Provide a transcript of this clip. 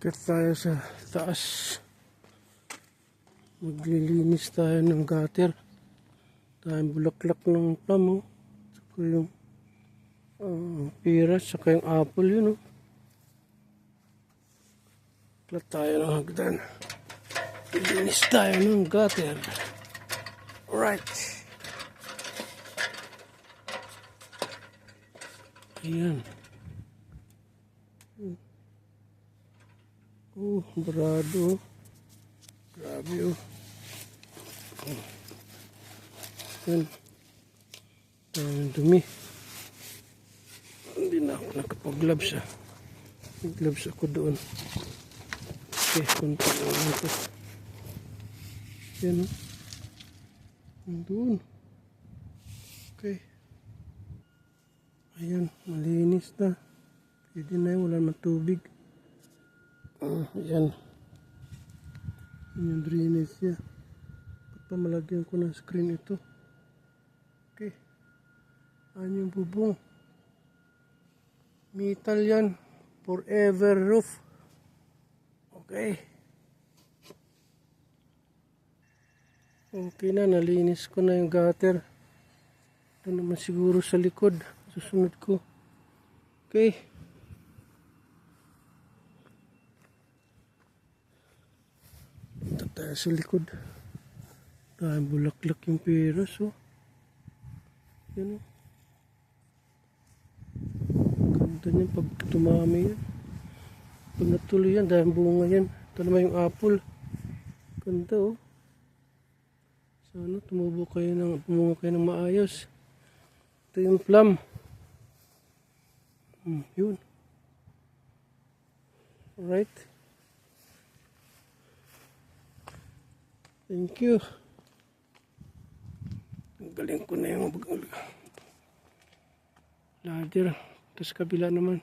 Akit tayo sa taas. Maglilinis tayo ng gutter. Tayong bulaklak ng plum, oh. Saka yung pira, saka yung apple, yun, oh. Akit tayo ng hagdan. Maglilinis tayo ng gutter. Alright. Ayan. Oh, barado. Grabe, oh. Yan. Dumi. Hindi na ako nakapag-gloves, ah. Nag-gloves ako doon. Okay, punta lang ito. Yan, oh. Doon. Okay. Ayan, malinis na. Pwede na yun, wala naman tubig. Ayan. Yan yung drainage niya. Ba't pa malagyan ko ng screen ito? Okay. Ayan yung bubong. Metal yan. Forever roof. Okay. Okay na, nalinis ko na yung gutter. Ito naman siguro sa likod. Susunod ko. Okay. Punta tayo sa likod. Dahil bulaklak yung peras, oh. Yan, oh. Ganda niyan pag tumami yan. Pag natuloy yan, dahil bunga yan. Ito naman yung apple. Ganda, oh. Sana tumubo kayo pumunga kayo ng maayos. Ito yung plum. Yun. Alright. Thank you. Galing ko na yung ladder. Tapos kabila naman.